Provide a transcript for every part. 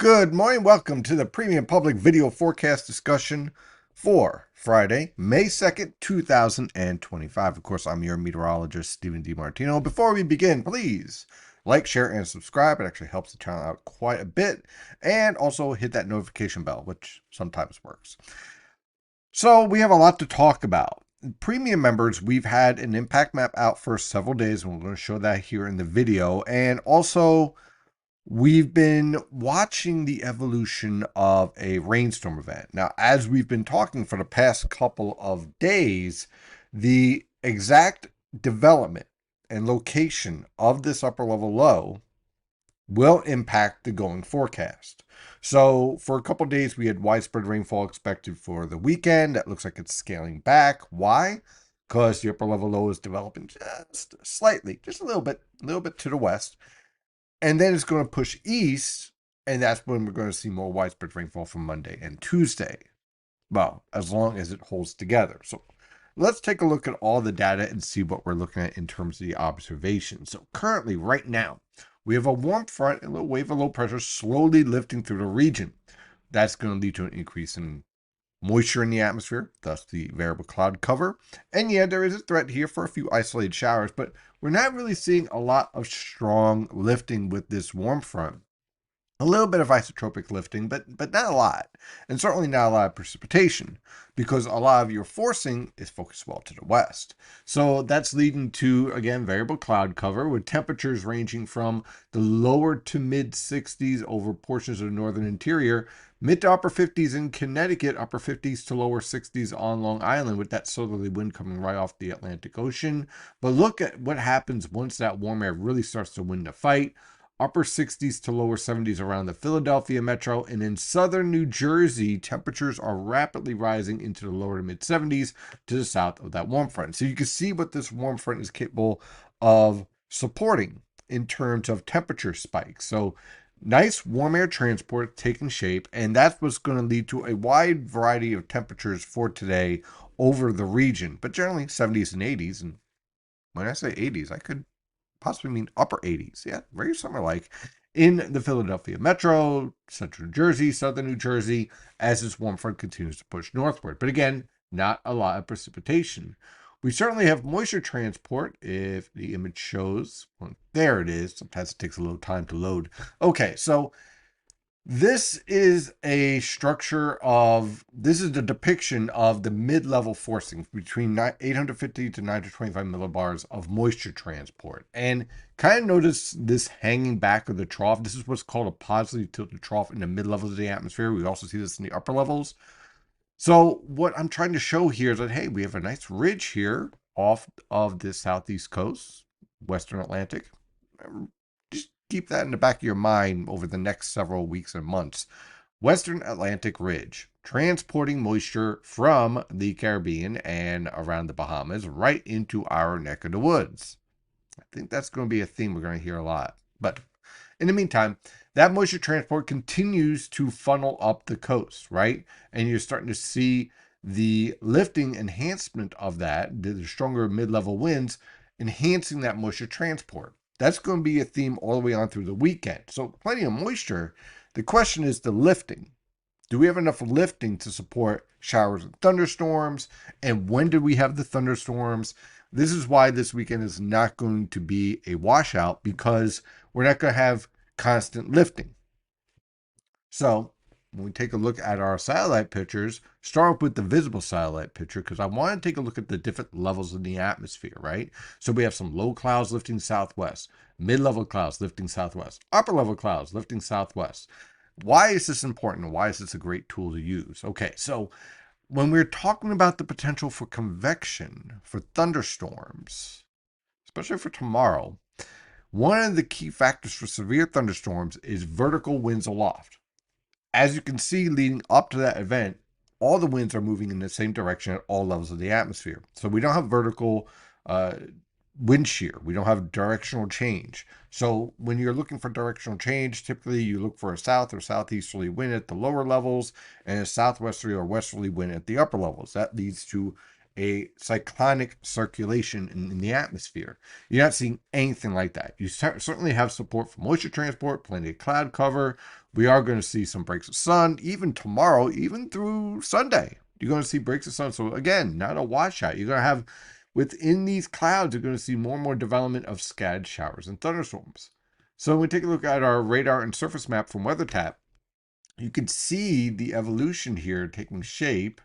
Good morning. Welcome to the Premium Public Video Forecast discussion for Friday, May 2nd, 2025. Of course, I'm your meteorologist, Stephen DiMartino. Before we begin, please like, share, and subscribe. It actually helps the channel out quite a bit. And also hit that notification bell, which sometimes works. So we have a lot to talk about. Premium members, we've had an impact map out for several days, and we're going to show that here in the video. And also, we've been watching the evolution of a rainstorm event. Now, as we've been talking for the past couple of days, the exact development and location of this upper level low will impact the going forecast. So for a couple of days, we had widespread rainfall expected for the weekend. That looks like it's scaling back. Why? Because the upper level low is developing just slightly, just a little bit to the west. And then it's going to push east, and that's when we're going to see more widespread rainfall from Monday and Tuesday. Well, as long as it holds together. So let's take a look at all the data and see what we're looking at in terms of the observations. So currently, right now, we have a warm front and a little wave of low pressure slowly lifting through the region. That's going to lead to an increase in moisture in the atmosphere, thus the variable cloud cover. And yeah, there is a threat here for a few isolated showers, but we're not really seeing a lot of strong lifting with this warm front. A little bit of isotropic lifting, but not a lot. And certainly not a lot of precipitation, because a lot of your forcing is focused well to the west. So that's leading to, again, variable cloud cover with temperatures ranging from the lower to mid 60s over portions of the northern interior, mid to upper 50s in Connecticut, upper 50s to lower 60s on Long Island, with that southerly wind coming right off the Atlantic Ocean. But look at what happens once that warm air really starts to win the fight. Upper 60s to lower 70s around the Philadelphia metro, and in southern New Jersey, temperatures are rapidly rising into the lower to mid 70s to the south of that warm front. So you can see what this warm front is capable of supporting in terms of temperature spikes. So nice warm air transport taking shape, and that's what's going to lead to a wide variety of temperatures for today over the region, but generally 70s and 80s. And when I say 80s, I could possibly mean upper 80s. Yeah, very summer-like in the Philadelphia metro, central New Jersey, southern New Jersey, as this warm front continues to push northward. But again, not a lot of precipitation. We certainly have moisture transport if the image shows. Well, there it is. Sometimes it takes a little time to load. Okay, so this is a this is the depiction of the mid-level forcing between 850 to 925 millibars of moisture transport. And kind of notice this hanging back of the trough. This is what's called a positively tilted trough in the mid-levels of the atmosphere. We also see this in the upper levels. So what I'm trying to show here is that, hey, we have a nice ridge here off of the southeast coast, Western Atlantic. Just keep that in the back of your mind over the next several weeks and months. Western Atlantic Ridge, transporting moisture from the Caribbean and around the Bahamas right into our neck of the woods. I think that's going to be a theme we're going to hear a lot. But in the meantime, that moisture transport continues to funnel up the coast, right? And you're starting to see the lifting enhancement of that, the stronger mid-level winds, enhancing that moisture transport. That's going to be a theme all the way on through the weekend. So plenty of moisture. The question is the lifting. Do we have enough lifting to support showers and thunderstorms? And when do we have the thunderstorms? This is why this weekend is not going to be a washout, because we're not going to have constant lifting. So when we take a look at our satellite pictures, start with the visible satellite picture, because I want to take a look at the different levels in the atmosphere, right? So we have some low clouds lifting southwest, mid-level clouds lifting southwest, upper level clouds lifting southwest. Why is this important? Why is this a great tool to use? Okay, so when we're talking about the potential for convection, for thunderstorms, especially for tomorrow, one of the key factors for severe thunderstorms is vertical winds aloft. As you can see, leading up to that event, all the winds are moving in the same direction at all levels of the atmosphere. So we don't have vertical wind shear. We don't have directional change. So when you're looking for directional change, typically you look for a south or southeasterly wind at the lower levels and a southwesterly or westerly wind at the upper levels. That leads to a cyclonic circulation in the atmosphere. You're not seeing anything like that. You certainly have support for moisture transport, plenty of cloud cover, We are going to see some breaks of sun, even tomorrow, even through Sunday. You're going to see breaks of sun. So again, not a washout. You're going to have, within these clouds, you're going to see more and more development of scattered showers and thunderstorms. So when we take a look at our radar and surface map from WeatherTap, you can see the evolution here taking shape.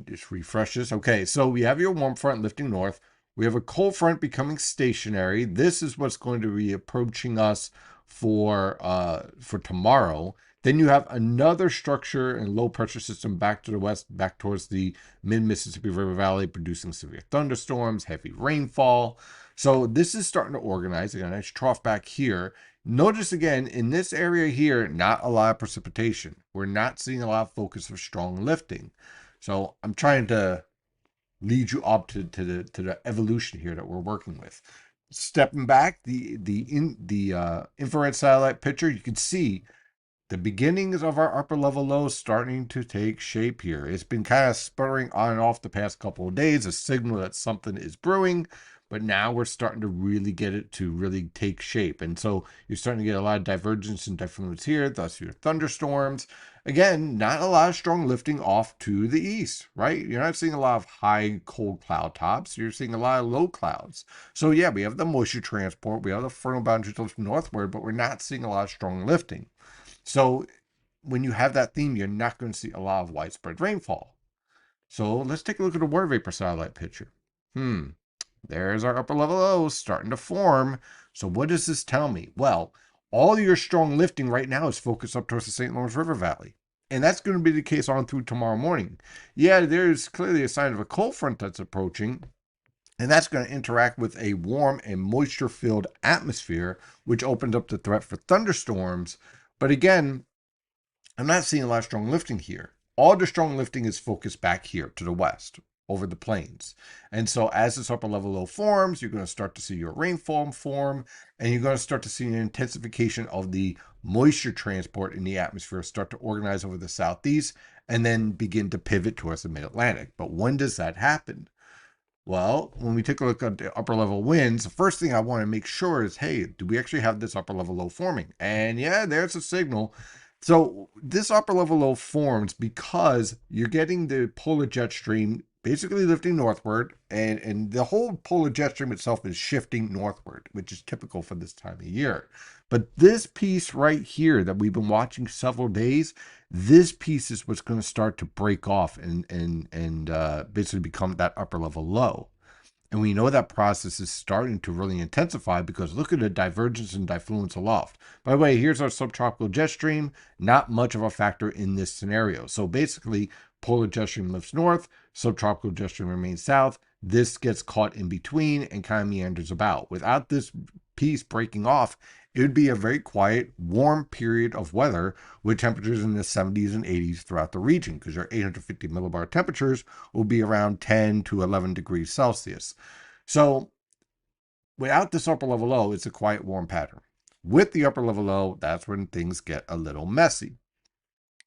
Just refresh this. Okay, so we have your warm front lifting north. We have a cold front becoming stationary. This is what's going to be approaching us for tomorrow. Then you have another structure and low pressure system back to the west, back towards the mid-Mississippi River Valley, producing severe thunderstorms, heavy rainfall. So this is starting to organize. Again, nice trough back here. Notice again, in this area here, not a lot of precipitation. We're not seeing a lot of focus of strong lifting. So I'm trying to lead you up to the evolution here that we're working with. Stepping back, the infrared satellite picture, you can see the beginnings of our upper level lows starting to take shape here. It's been kind of sputtering on and off the past couple of days, a signal that something is brewing, but now we're starting to really get it to really take shape. And so you're starting to get a lot of divergence and diffluence here, thus your thunderstorms. Again, not a lot of strong lifting off to the east, right? You're not seeing a lot of high cold cloud tops. You're seeing a lot of low clouds. So yeah, we have the moisture transport. We have the frontal boundary to the northward, but we're not seeing a lot of strong lifting. So when you have that theme, you're not going to see a lot of widespread rainfall. So let's take a look at the water vapor satellite picture. There's our upper level O's starting to form. So what does this tell me? Well, all your strong lifting right now is focused up towards the St. Lawrence River Valley. And that's going to be the case on through tomorrow morning. Yeah, there's clearly a sign of a cold front that's approaching. And that's going to interact with a warm and moisture-filled atmosphere, which opens up the threat for thunderstorms. But again, I'm not seeing a lot of strong lifting here. All the strong lifting is focused back here to the west, over the plains. And so as this upper level low forms, you're going to start to see your rainfall form, and you're going to start to see an intensification of the moisture transport in the atmosphere start to organize over the southeast, and then begin to pivot towards the mid-Atlantic. But when does that happen? Well, when we take a look at the upper level winds, the first thing I want to make sure is, hey, do we actually have this upper level low forming? And yeah, there's a signal. So this upper level low forms because you're getting the polar jet stream basically lifting northward, and the whole polar jet stream itself is shifting northward, which is typical for this time of year. But this piece right here that we've been watching several days, this piece is what's going to start to break off and basically become that upper level low. And we know that process is starting to really intensify because look at the divergence and diffluence aloft. By the way, here's our subtropical jet stream. Not much of a factor in this scenario. So basically, polar jet stream lifts north, subtropical jet stream remains south. This gets caught in between and kind of meanders about. Without this piece breaking off, it would be a very quiet, warm period of weather with temperatures in the 70s and 80s throughout the region because your 850 millibar temperatures will be around 10 to 11 degrees Celsius. So without this upper level low, it's a quiet, warm pattern. With the upper level low, that's when things get a little messy.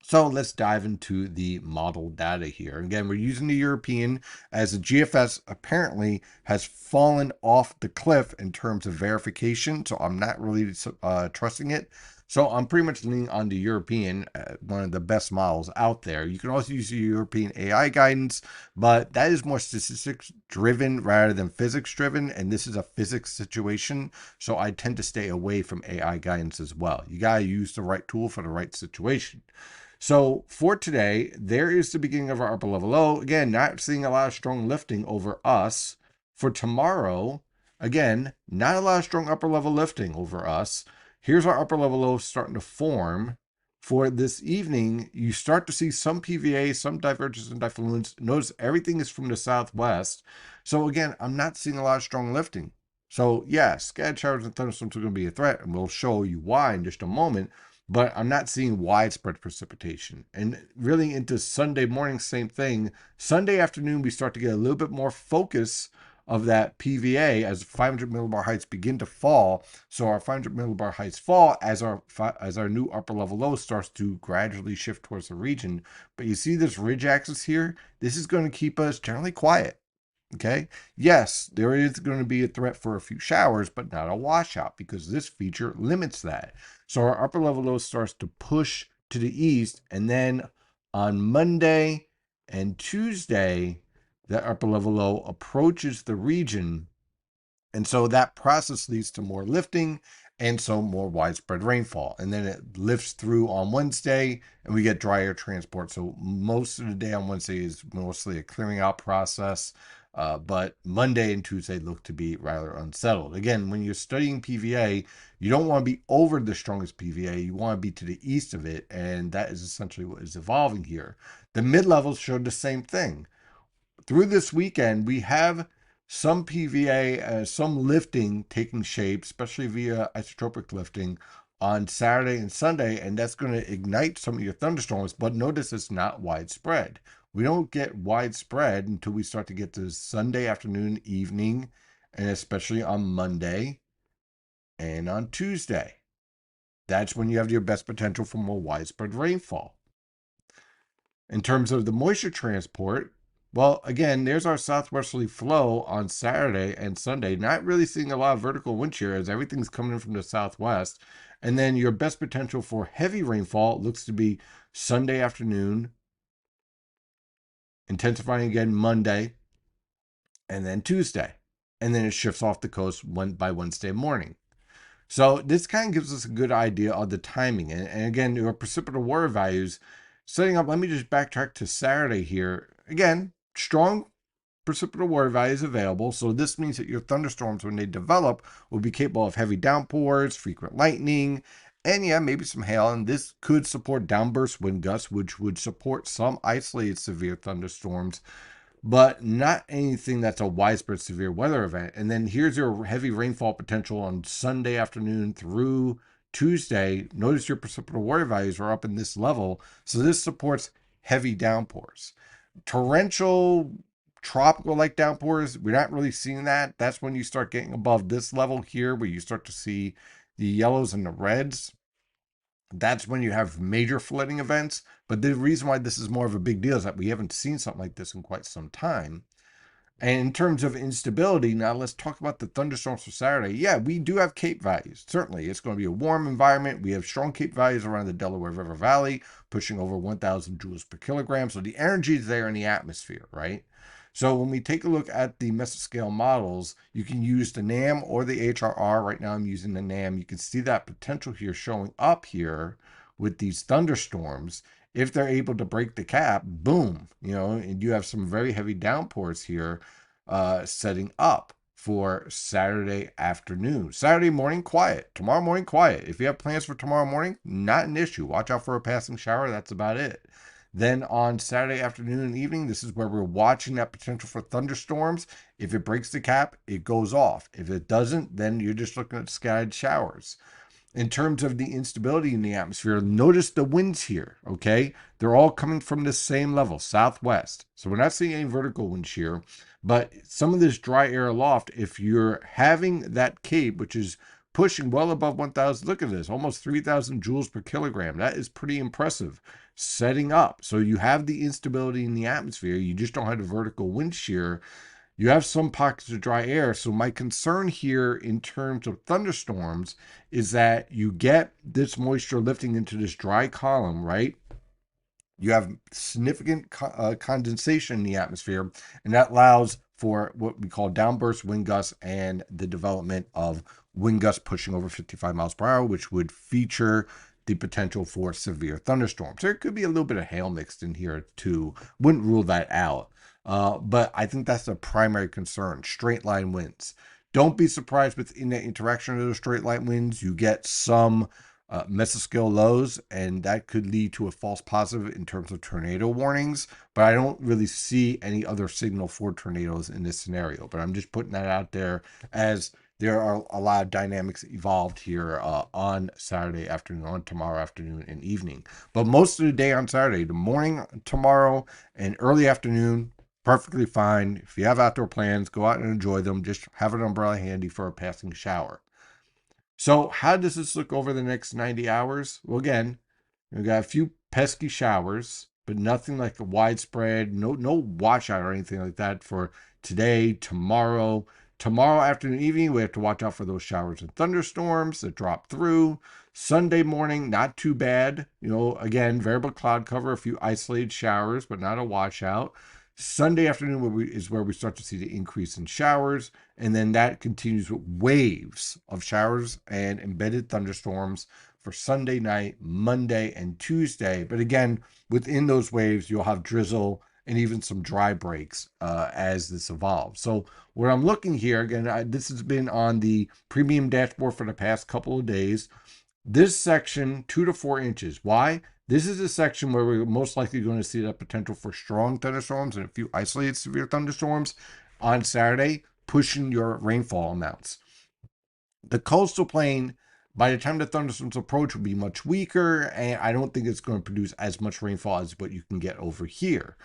So let's dive into the model data here. Again, we're using the European as the GFS apparently has fallen off the cliff in terms of verification. So I'm not really trusting it. So I'm pretty much leaning on the European, one of the best models out there. You can also use the European AI guidance, but that is more statistics driven rather than physics driven. And this is a physics situation. So I tend to stay away from AI guidance as well. You got to use the right tool for the right situation. So for today, there is the beginning of our upper level low. Again, not seeing a lot of strong lifting over us. For tomorrow, again, not a lot of strong upper level lifting over us. Here's our upper level low starting to form. For this evening, you start to see some PVA, some divergence and diffluence. Notice everything is from the southwest. So again, I'm not seeing a lot of strong lifting. So yeah, scattered showers and thunderstorms are going to be a threat, and we'll show you why in just a moment. But I'm not seeing widespread precipitation. And really into Sunday morning, same thing. Sunday afternoon, we start to get a little bit more focus of that PVA as 500 millibar heights begin to fall. So our 500 millibar heights fall as our new upper level low starts to gradually shift towards the region. But you see this ridge axis here? This is going to keep us generally quiet. Okay. Yes, there is going to be a threat for a few showers, but not a washout because this feature limits that. So our upper level low starts to push to the east, and then on Monday and Tuesday, that upper level low approaches the region, and so that process leads to more lifting and so more widespread rainfall. And then it lifts through on Wednesday and we get drier transport. So most of the day on Wednesday is mostly a clearing out process. But Monday and Tuesday look to be rather unsettled. Again, when you're studying PVA, you don't want to be over the strongest PVA. You want to be to the east of it. And that is essentially what is evolving here. The mid levels showed the same thing through this weekend, we have some PVA, some lifting taking shape, especially via isotropic lifting on Saturday and Sunday, and that's going to ignite some of your thunderstorms. But notice it's not widespread. We don't get widespread until we start to get to Sunday afternoon, evening, and especially on Monday and on Tuesday. That's when you have your best potential for more widespread rainfall. In terms of the moisture transport, well, again, there's our southwesterly flow on Saturday and Sunday. Not really seeing a lot of vertical wind shear as everything's coming in from the southwest. And then your best potential for heavy rainfall looks to be Sunday afternoon, intensifying again Monday, and then Tuesday. And then it shifts off the coast by Wednesday morning. So this kind of gives us a good idea of the timing. And again, your precipitable water values setting up. Let me just backtrack to Saturday here. Again, strong precipitable water values available. So this means that your thunderstorms, when they develop, will be capable of heavy downpours, frequent lightning, and yeah, maybe some hail. And this could support downburst wind gusts, which would support some isolated severe thunderstorms, but not anything that's a widespread severe weather event. And then here's your heavy rainfall potential on Sunday afternoon through Tuesday. Notice your precipitable water values are up in this level. So this supports heavy downpours. Torrential, tropical like downpours, we're not really seeing that. That's when you start getting above this level here, where you start to see the yellows and the reds. That's when you have major flooding events. But the reason why this is more of a big deal is that we haven't seen something like this in quite some time. And in terms of instability, now let's talk about the thunderstorms for Saturday. Yeah, we do have Cape values. Certainly, it's going to be a warm environment. We have strong Cape values around the Delaware River Valley, pushing over 1,000 joules per kilogram. So the energy is there in the atmosphere, right? So when we take a look at the mesoscale models, you can use the NAM or the HRR. Right now I'm using the NAM. You can see that potential here showing up here with these thunderstorms. If they're able to break the cap, boom, and you have some very heavy downpours here setting up for Saturday afternoon. Saturday morning, quiet. Tomorrow morning, quiet. If you have plans for tomorrow morning, not an issue. Watch out for a passing shower. That's about it. Then on Saturday afternoon and evening, this is where we're watching that potential for thunderstorms. If it breaks the cap, it goes off. If it doesn't, then you're just looking at scattered showers. In terms of the instability in the atmosphere, notice the winds here, okay? They're all coming from the same level, southwest. So we're not seeing any vertical wind shear, but some of this dry air aloft, if you're having that cape, which is pushing well above 1,000, look at this, almost 3,000 joules per kilogram. That is pretty impressive setting up. So you have the instability in the atmosphere. You just don't have the vertical wind shear. You have some pockets of dry air. So my concern here in terms of thunderstorms is that you get this moisture lifting into this dry column, right? You have significant condensation in the atmosphere, and that allows for what we call downburst wind gusts and the development of wind gusts pushing over 55 miles per hour, which would feature the potential for severe thunderstorms. There could be a little bit of hail mixed in here too. Wouldn't rule that out. But I think that's the primary concern, straight line winds. Don't be surprised within the interaction of those straight line winds. You get some mesoscale lows, and that could lead to a false positive in terms of tornado warnings. But I don't really see any other signal for tornadoes in this scenario. But I'm just putting that out there as there are a lot of dynamics evolved here on Saturday afternoon, on tomorrow afternoon and evening. But most of the day on Saturday, the morning tomorrow and early afternoon, perfectly fine. If you have outdoor plans, go out and enjoy them. Just have an umbrella handy for a passing shower. So how does this look over the next 90 hours? Well, again, we got a few pesky showers, but nothing like a widespread, no washout or anything like that for today, tomorrow. Tomorrow afternoon, evening, we have to watch out for those showers and thunderstorms that drop through. Sunday morning, not too bad. Again, variable cloud cover, a few isolated showers, but not a washout. Sunday afternoon is where we start to see the increase in showers, and then that continues with waves of showers and embedded thunderstorms for Sunday night, Monday, and Tuesday. But again, within those waves, you'll have drizzle and even some dry breaks as this evolves. So what I'm looking here, again, this has been on the premium dashboard for the past couple of days. This section, 2 to 4 inches. Why? This is a section where we're most likely going to see the potential for strong thunderstorms and a few isolated severe thunderstorms on Saturday, pushing your rainfall amounts. The coastal plain, by the time the thunderstorms approach, will be much weaker, and I don't think it's going to produce as much rainfall as what you can get over here.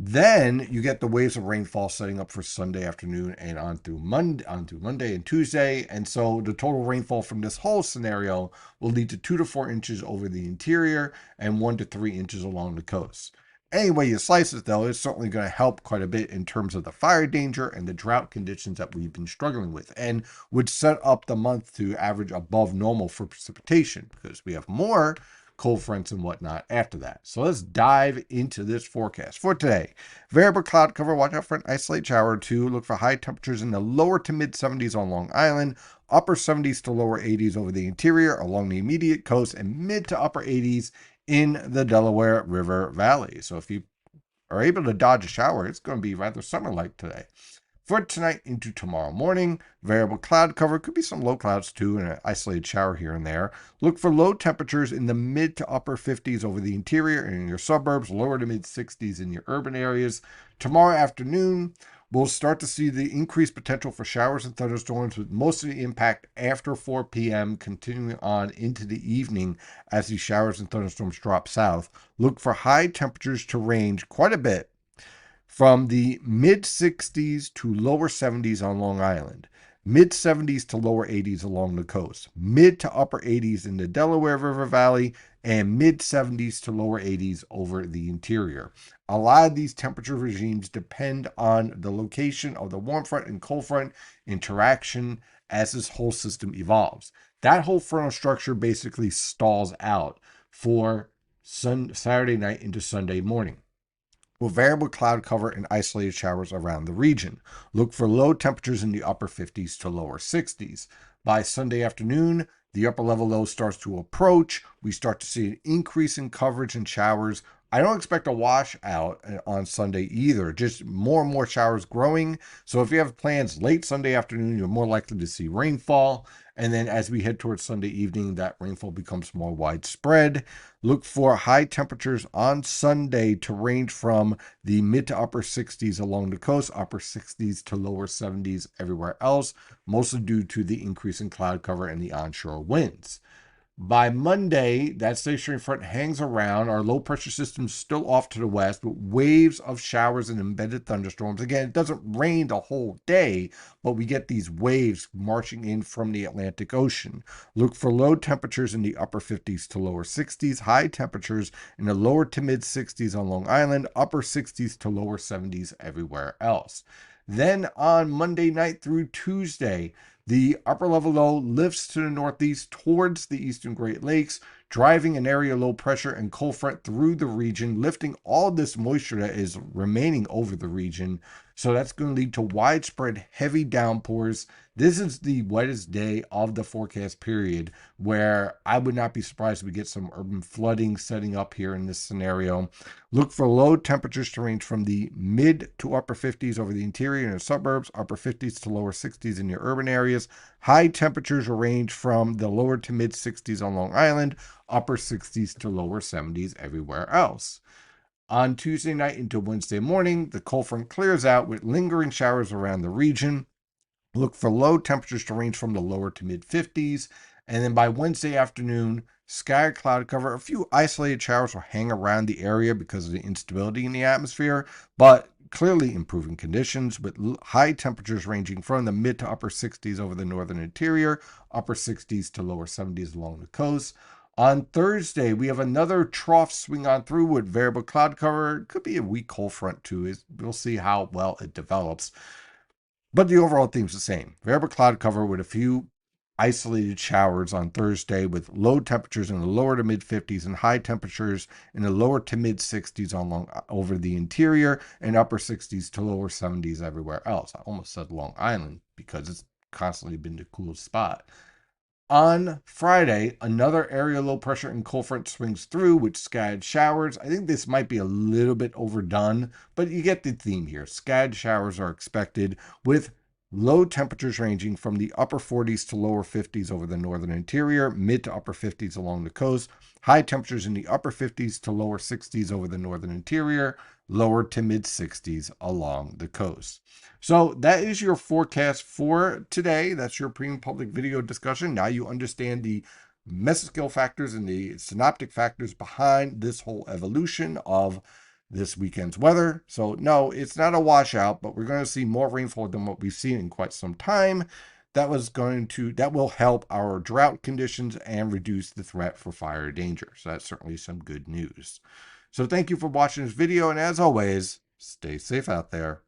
Then you get the waves of rainfall setting up for Sunday afternoon and on through Monday and Tuesday. And so the total rainfall from this whole scenario will lead to 2 to 4 inches over the interior and 1 to 3 inches along the coast. Any way you slice it, though, it's certainly going to help quite a bit in terms of the fire danger and the drought conditions that we've been struggling with, and would set up the month to average above normal for precipitation because we have more cold fronts and whatnot after that. So let's dive into this forecast for today. Variable cloud cover, watch out for an isolated shower or two. Look for high temperatures in the lower to mid 70s on Long Island, upper 70s to lower 80s over the interior along the immediate coast, and mid to upper 80s in the Delaware River Valley. So if you are able to dodge a shower, it's going to be rather summer-like today. For tonight into tomorrow morning, variable cloud cover, could be some low clouds too, and an isolated shower here and there. Look for low temperatures in the mid to upper 50s over the interior and in your suburbs, lower to mid 60s in your urban areas. Tomorrow afternoon, we'll start to see the increased potential for showers and thunderstorms, with most of the impact after 4 p.m. continuing on into the evening as these showers and thunderstorms drop south. Look for high temperatures to range quite a bit from the mid 60s to lower 70s on Long Island, mid 70s to lower 80s along the coast, mid to upper 80s in the Delaware River Valley, and mid 70s to lower 80s over the interior. A lot of these temperature regimes depend on the location of the warm front and cold front interaction as this whole system evolves. That whole frontal structure basically stalls out for Saturday night into Sunday morning, with variable cloud cover and isolated showers around the region. Look for low temperatures in the upper 50s to lower 60s. By Sunday afternoon, the upper level low starts to approach. We start to see an increase in coverage and showers. I don't expect a washout on Sunday either, just more and more showers growing. So if you have plans late Sunday afternoon, you're more likely to see rainfall. And then as we head towards Sunday evening, that rainfall becomes more widespread. Look for high temperatures on Sunday to range from the mid to upper 60s along the coast, upper 60s to lower 70s everywhere else, mostly due to the increase in cloud cover and the onshore winds. By Monday, that stationary front hangs around. Our low pressure system's still off to the west, with waves of showers and embedded thunderstorms. Again, it doesn't rain the whole day, but we get these waves marching in from the Atlantic Ocean. Look for low temperatures in the upper 50s to lower 60s, high temperatures in the lower to mid 60s on Long Island, upper 60s to lower 70s everywhere else. Then on Monday night through Tuesday, the upper level low lifts to the northeast towards the eastern Great Lakes, driving an area low pressure and cold front through the region, lifting all this moisture that is remaining over the region. So that's going to lead to widespread heavy downpours. This is the wettest day of the forecast period, where I would not be surprised if we get some urban flooding setting up here in this scenario. Look for low temperatures to range from the mid to upper 50s over the interior and the suburbs, upper 50s to lower 60s in your urban areas. High temperatures will range from the lower to mid 60s on Long Island, upper 60s to lower 70s everywhere else. On Tuesday night into Wednesday morning, the cold front clears out with lingering showers around the region. Look for low temperatures to range from the lower to mid 50s. And then by Wednesday afternoon, sky cloud cover. A few isolated showers will hang around the area because of the instability in the atmosphere, but clearly improving conditions, with high temperatures ranging from the mid to upper 60s over the northern interior, upper 60s to lower 70s along the coast. On Thursday, we have another trough swing on through with variable cloud cover. It could be a weak cold front too. We'll see how well it develops. But the overall theme's the same. Variable cloud cover with a few isolated showers on Thursday with low temperatures in the lower to mid 50s and high temperatures in the lower to mid 60s over the interior and upper 60s to lower 70s everywhere else. I almost said Long Island because it's constantly been the coolest spot. On Friday, another area low pressure and cold front swings through with scattered showers. I think this might be a little bit overdone, but you get the theme here. Scattered showers are expected with low temperatures ranging from the upper 40s to lower 50s over the northern interior, mid to upper 50s along the coast, high temperatures in the upper 50s to lower 60s over the northern interior, lower to mid 60s along the coast. So that is your forecast for today. That's your premium public video discussion. Now you understand the mesoscale factors and the synoptic factors behind this whole evolution of this weekend's weather. So no, it's not a washout, but we're going to see more rainfall than what we've seen in quite some time. That will help our drought conditions and reduce the threat for fire danger. So that's certainly some good news. So thank you for watching this video, and as always, stay safe out there.